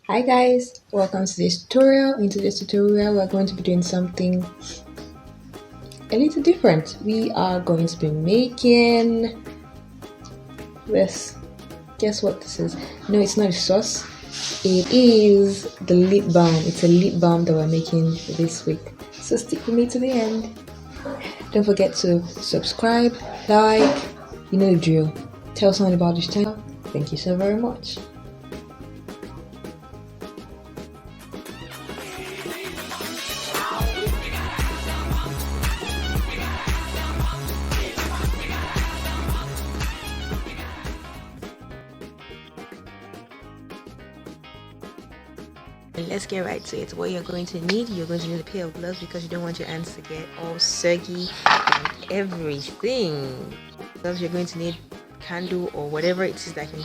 Hi guys, welcome to this tutorial. In today's tutorial, we're going to be doing something a little different. We are going to be making this. Guess what this is? No, it's not a sauce. It is the lip balm. It's a lip balm that we're making this week. So stick with me to the end. Don't forget to subscribe, like, you know the drill. Tell someone about this channel. Thank you so very much. Let's get right to it. What you're going to need a pair of gloves because you don't want your hands to get all soggy and everything. Gloves, you're going to need candle or whatever it is that can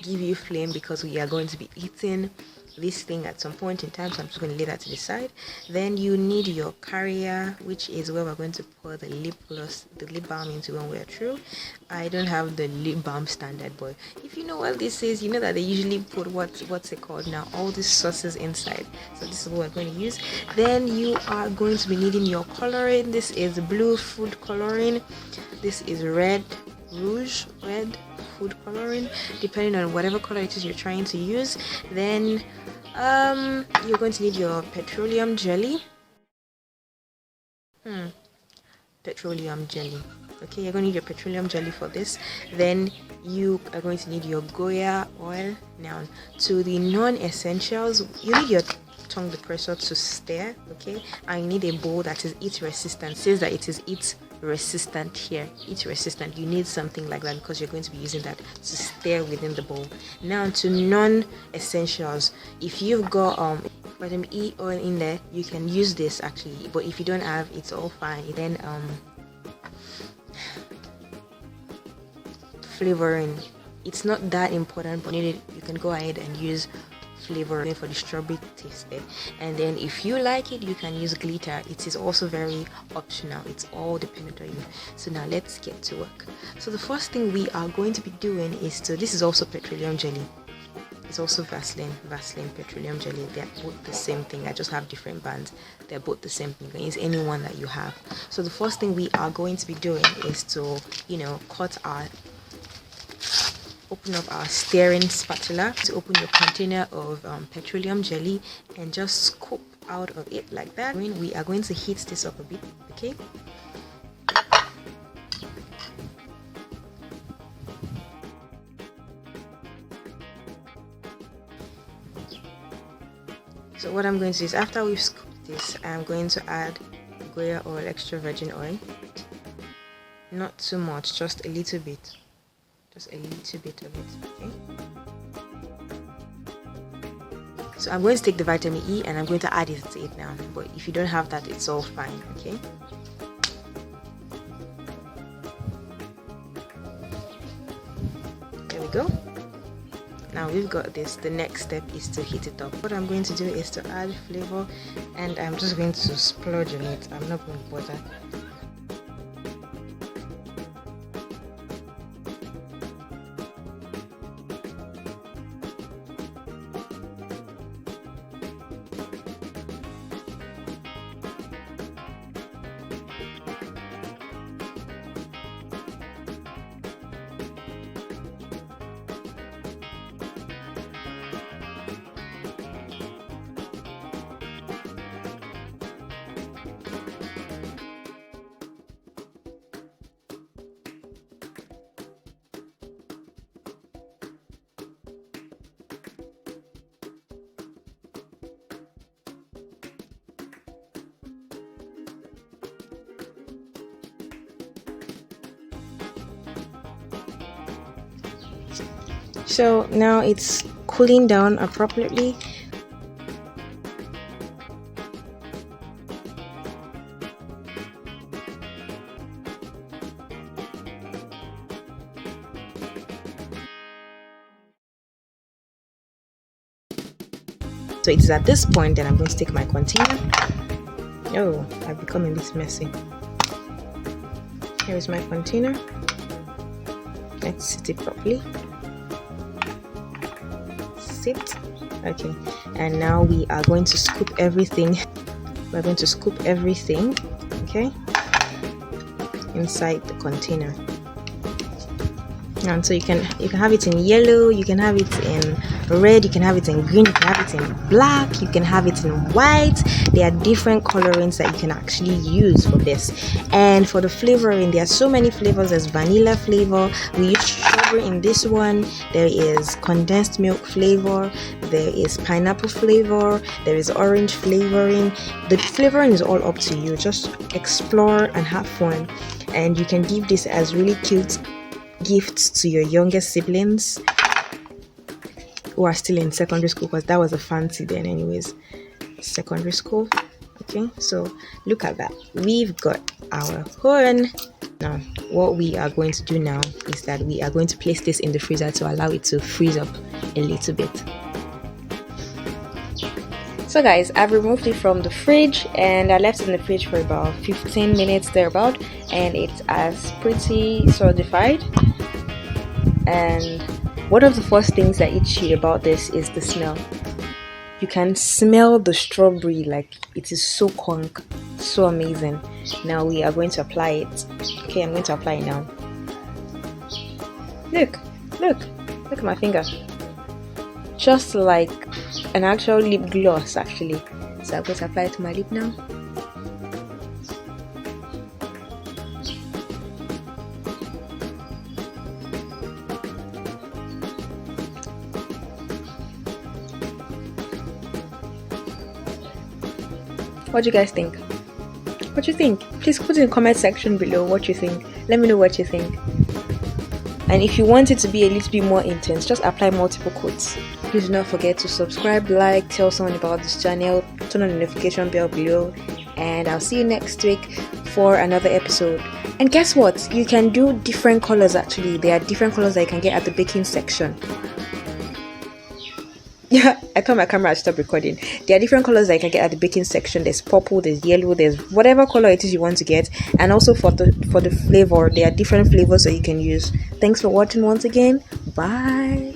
give you flame because we are going to be eating this thing at some point in time, so I'm just going to lay that to the side. Then you need your carrier, which is where we're going to pour the lip balm into when we're through. I don't have the lip balm standard, but if you know what this is, you know that they usually put what's it called now, all these sauces inside. So this is what we're going to use. Then you are going to be needing your coloring. This is blue food coloring. This is red food coloring, depending on whatever color it is you're trying to use. Then you're going to need your petroleum jelly. Petroleum jelly. Okay, you're going to need your petroleum jelly for this. Then you are going to need your Goya oil. Now, to the non-essentials, you need your tongue depressor to stir, okay, and you need a bowl that is heat resistant. It says that it is heat resistant here. Heat resistant. You need something like that because you're going to be using that to stir within the bowl. Now, to non-essentials, if you've got vitamin E oil in there, you can use this actually, but if you don't have, it's all fine. Then flavoring, it's not that important, but you can go ahead and use flavoring for the strawberry taste there. And then if you like it, you can use glitter. It is also very optional. It's all dependent on you. So now let's get to work. So the first thing we are going to be doing is this is also petroleum jelly. It's also Vaseline petroleum jelly. They're both the same thing. I just have different brands. They're both the same thing. You can use any one that you have. So the first thing we are going to be doing is to, open up our stirring spatula to open your container of petroleum jelly and just scoop out of it like that. We are going to heat this up a bit, okay? So what I'm going to do is, after we've scooped this, I'm going to add Goya oil, extra virgin oil. Not too much, just a little bit. Just a little bit of it, okay? So I'm going to take the vitamin E and I'm going to add it to it now. But if you don't have that, it's all fine, okay? There we go. Now we've got this. The next step is to heat it up. What I'm going to do is to add flavor, and I'm just going to splurge on it. I'm not going to bother. So now it's cooling down appropriately. So it's at this point that I'm going to take my container. Oh, I've become a bit messy. Here is my container. Let's sit it properly. Sit. Okay, and now we are going to scoop everything. We're going to scoop everything, okay, inside the container. And so you can have it in yellow, you can have it in red, you can have it in green, you can have it in black, you can have it in white. There are different colorings that you can actually use for this. And for the flavoring, there are so many flavors. There's vanilla flavor, we use strawberry in this one, there is condensed milk flavor, there is pineapple flavor, there is orange flavoring. The flavoring is all up to you. Just explore and have fun, and you can give this as really cute gifts to your younger siblings who are still in secondary school, because that was a fancy then anyways, secondary school. Okay, so look at that, we've got our horn. Now what we are going to do now is that we are going to place this in the freezer to allow it to freeze up a little bit. So guys, I've removed it from the fridge and I left it in the fridge for about 15 minutes thereabout, and it's as pretty solidified. And one of the first things that itch you about this is the smell. You can smell the strawberry, like it is so conk, so amazing. Now we are going to apply it. Okay, I'm going to apply it now. Look at my finger, just like an actual lip gloss actually. So I'm going to apply it to my lip now. What do you guys think? What do you think? Please put in the comment section below what you think. Let me know what you think. And if you want it to be a little bit more intense, just apply multiple coats. Please do not forget to subscribe, like, tell someone about this channel, turn on the notification bell below, and I'll see you next week for another episode. And guess what? You can do different colors actually. There are different colors that you can get at the baking section. Yeah, I thought my camera had stopped recording. There are different colors that you can get at the baking section. There's purple, there's yellow, there's whatever color it is you want to get. And also for the flavor, there are different flavors that you can use. Thanks for watching once again. Bye.